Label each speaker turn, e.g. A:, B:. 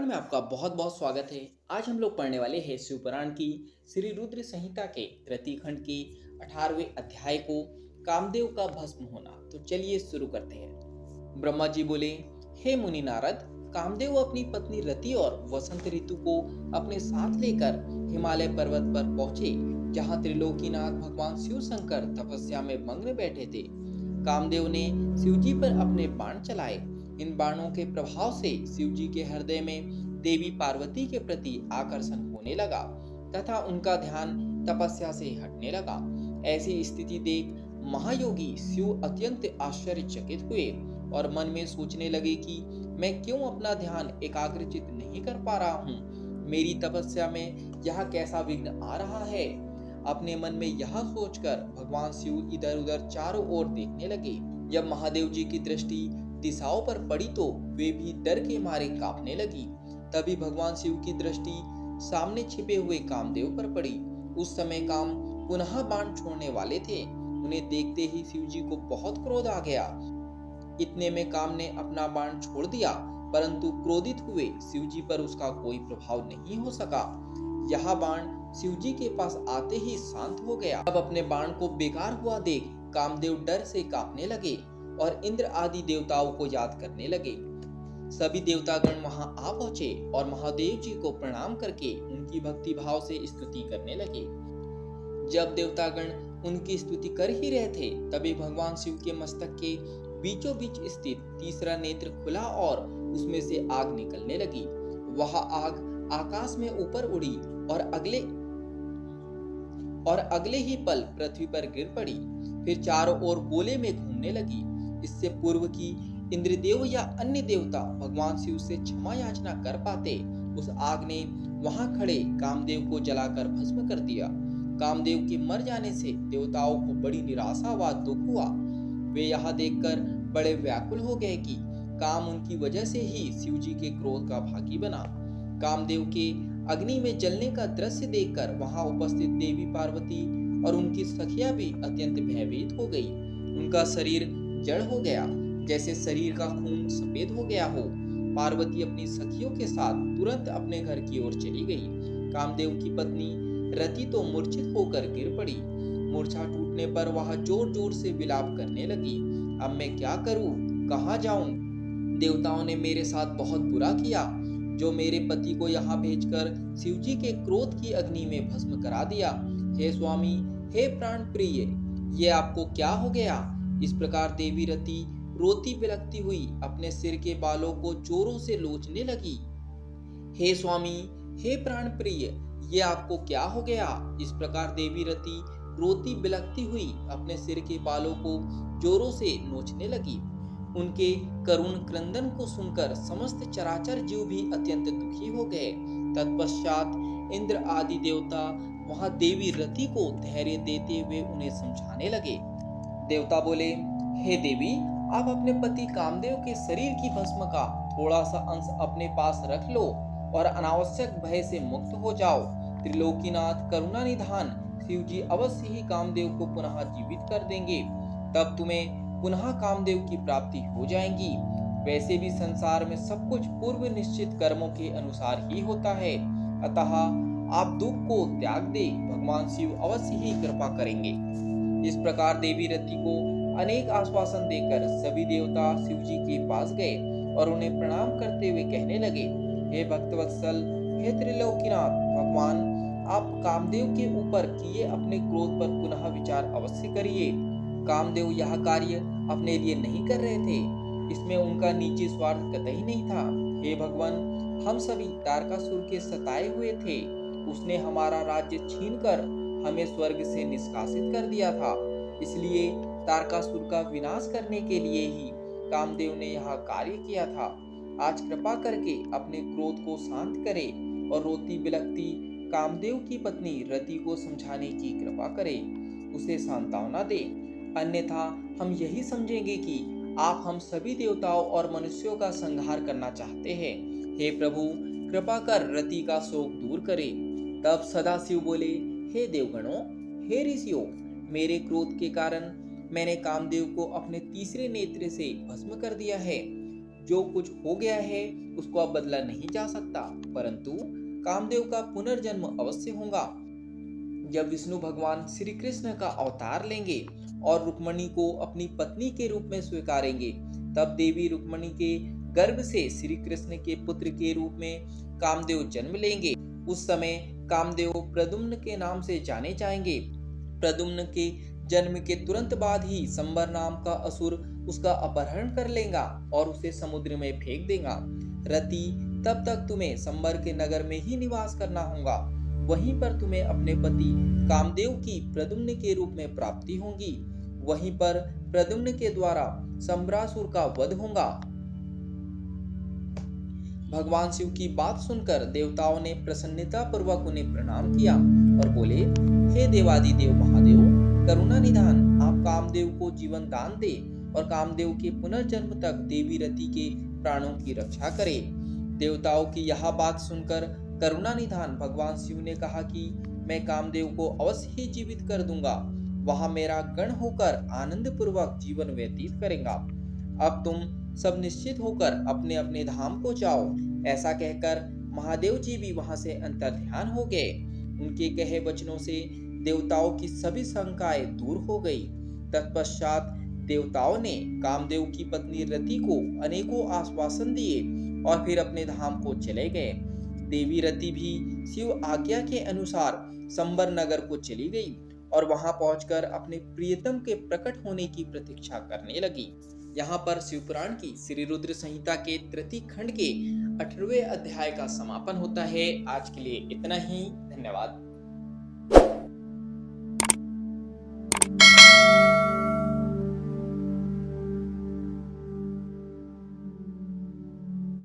A: पुराण में आपका बहुत बहुत स्वागत है। आज हम लोग पढ़ने वाले हैं शिव पुराण की श्री रुद्र संहिता के तृतीय खंड के 18वें अध्याय को, कामदेव का भस्म होना। तो चलिए शुरू करते हैं। ब्रह्मा जी बोले, हे मुनि नारद, कामदेव अपनी पत्नी रति और वसंत ऋतु को अपने साथ लेकर हिमालय पर्वत पर पहुंचे, जहां त्रिलोकीनाथ भगवान शिव शंकर तपस्या में मग्न बैठे थे। कामदेव ने शिवजी पर अपने बाण चलाए। इन बाणों के प्रभाव से शिवजी के हृदय में देवी पार्वती के प्रति आकर्षण होने लगा तथा उनका ध्यान तपस्या से हटने लगा। ऐसी स्थिति देख महायोगी शिव अत्यंत आश्चर्यचकित हुए और मन में सोचने लगे कि मैं क्यों अपना ध्यान एकाग्रचित नहीं कर पा रहा हूँ। मेरी तपस्या में यह कैसा विघ्न आ रहा है। अपने मन में यह सोचकर भगवान शिव इधर उधर चारों ओर देखने लगे। जब महादेव जी की दृष्टि दिशाओं पर पड़ी तो वे भी डर के मारे कांपने लगी। तभी भगवान शिव की दृष्टि सामने छिपे हुए कामदेव पर पड़ी। उस समय काम पुनः बाण छोड़ने वाले थे। उन्हें देखते ही शिव जी को बहुत क्रोध आ गया। इतने में काम ने अपना बाण छोड़ दिया, परंतु क्रोधित हुए शिव जी पर उसका कोई प्रभाव नहीं हो सका। यह बाण शिव जी के पास आते ही शांत हो गया। अब अपने बाण को बेकार हुआ देख कामदेव डर से कांपने लगे और इंद्र आदि देवताओं को याद करने लगे। सभी देवतागण वहां आ पहुंचे और महादेव जी को प्रणाम करके उनकी भक्ति भाव से स्तुति करने लगे। जब देवतागण उनकी स्तुति कर ही रहे थे, तभी भगवान शिव के मस्तक के बीचों बीच स्थित तीसरा नेत्र खुला और उसमें से आग निकलने लगी। वह आग आकाश में ऊपर उड़ी और अगले ही पल पृथ्वी पर गिर पड़ी, फिर चारों ओर गोले में घूमने लगी। इससे पूर्व की इंद्रदेव या अन्य देवता भगवान शिव से क्षमा याचना कर पाते, उस आग ने वहां खड़े कामदेव को जलाकर भस्म कर दिया। कामदेव के मर जाने से देवताओं को बड़ी निराशा व दुख हुआ। वे यह देखकर बड़े व्याकुल हो गए कि काम उनकी वजह से ही शिव जी के क्रोध का भागी बना। कामदेव के अग्नि में जलने का दृश्य देखकर वहां उपस्थित देवी पार्वती और उनकी सखियां भी अत्यंत भयभीत हो गई। उनका शरीर जड़ हो गया, जैसे शरीर का खून सफेद हो गया हो। पार्वती अपनी सखियों के साथ तुरंत अपने घर की ओर चली गई। कामदेव की पत्नी रति तो मूर्छित होकर गिर पड़ी। मूर्छा टूटने पर वह जोर जोर से विलाप करने लगी। अब मैं क्या करूं, कहां जाऊं? देवताओं ने मेरे साथ बहुत बुरा किया, जो मेरे पति को यहाँ भेजकर शिवजी के क्रोध की अग्नि में भस्म करा दिया। हे स्वामी, हे प्राण प्रिय, ये आपको क्या हो गया? इस प्रकार देवी रति रोती बिलखती हुई अपने सिर के बालों को जोरों से लोचने लगी। हे स्वामी, हे प्राण प्रिय, ये आपको क्या हो गया? इस प्रकार देवी रति रोती बिलखती हुई अपने सिर के बालों को जोरों से नोचने लगी। उनके करुण क्रंदन को सुनकर समस्त चराचर जीव भी अत्यंत दुखी हो गए। तत्पश्चात इंद्र आदि देवता वहां देवी रति को धैर्य देते हुए उन्हें समझाने लगे। देवता बोले, हे देवी, आप अपने पति कामदेव के शरीर की भस्म का थोड़ा सा अंश अपने पास रख लो और अनावश्यक भय से मुक्त हो जाओ। त्रिलोकीनाथ करुणा निधान शिव जी अवश्य ही कामदेव को पुनः जीवित कर देंगे। तब तुम्हें पुनः कामदेव की प्राप्ति हो जाएगी। वैसे भी संसार में सब कुछ पूर्व निश्चित कर्मों के अनुसार ही होता है, अतः आप दुख को त्याग दे, भगवान शिव अवश्य ही कृपा करेंगे। इस प्रकार देवी रति को अनेक आश्वासन देकर सभी देवता शिव जी के पास गए और उन्हें प्रणाम करते हुए कहने लगे, हे भक्तवत्सल, हे त्रिलोकीनाथ भगवान, आप कामदेव के ऊपर किए अपने क्रोध पर पुनः विचार अवश्य करिए। कामदेव यह कार्य अपने लिए नहीं कर रहे थे, इसमें उनका निजी स्वार्थ कतई नहीं था। हे भगवान, हम सभी तारकासुर के सताए हुए थे। उसने हमारा राज्य छीनकर हमें स्वर्ग से निष्कासित कर दिया था। इसलिए तारकासुर का विनाश करने के लिए ही कामदेव ने यह कार्य किया था। आज कृपा करके अपने क्रोध को शांत करे और रोती बिलखती कामदेव की पत्नी रति को समझाने की कृपा करे, उसे सांत्वना दे, अन्यथा हम यही समझेंगे कि आप हम सभी देवताओं और मनुष्यों का संहार करना चाहते हैं। हे प्रभु, कृपा कर रति का शोक दूर करे। तब सदाशिव बोले, हे देवगणों, हे ऋषियों, मेरे क्रोध के कारण मैंने कामदेव को अपने तीसरे नेत्र से भस्म कर दिया है। जो कुछ हो गया है उसको अब बदला नहीं जा सकता, परंतु कामदेव का पुनर्जन्म अवश्य होगा। जब विष्णु भगवान श्री कृष्ण का अवतार लेंगे और रुक्मणी को अपनी पत्नी के रूप में स्वीकारेंगे, तब देवी रुक्मणी के गर्भ से श्री कृष्ण के पुत्र के रूप में कामदेव जन्म लेंगे। उस समय कामदेव प्रद्युम्न के नाम से जाने जाएंगे। प्रद्युम्न के जन्म के तुरंत बाद ही संबर नाम का असुर उसका अपहरण कर लेगा और उसे समुद्र में फेंक देगा। रति, तब तक तुम्हें संबर के नगर में ही निवास करना होगा। वहीं पर तुम्हें अपने पति कामदेव की प्रद्युम्न के रूप में प्राप्ति होगी। वहीं पर प्रद्युम्न के द्वारा संबरासुर का वध होगा। भगवान शिव की बात सुनकर देवताओं ने प्रसन्नता पूर्वक उन्हें प्रणाम किया और बोले, हे देवादिदेव महादेव, करुणा निधान, आप कामदेव को जीवन दान दे और कामदेव के पुनर्जन्म तक देवी रति के प्राणों की रक्षा करे। देवताओं की यह बात सुनकर करुणा निधान भगवान शिव ने कहा कि मैं कामदेव को अवश्य ही जीवित कर दूंगा, वहां मेरा गण होकर आनंद पूर्वक जीवन व्यतीत करेगा। अब तुम सब निश्चित होकर अपने अपने धाम को जाओ। ऐसा कहकर महादेव जी भी वहां से अंतर्ध्यान हो गए। उनके कहे वचनों से देवताओं की सभी शंकाएं दूर हो गई। तत्पश्चात देवताओं ने कामदेव की पत्नी रति को अनेकों आश्वासन दिए और फिर अपने धाम को चले गए। देवी रति भी शिव आज्ञा के अनुसार संबर नगर को चली गई और वहां पहुंचकर अपने प्रियतम के प्रकट होने की प्रतीक्षा करने लगी। यहाँ पर शिवपुराण की श्री रुद्र संहिता के तृतीय खंड के 18वें अध्याय का समापन होता है। आज के लिए इतना ही। धन्यवाद।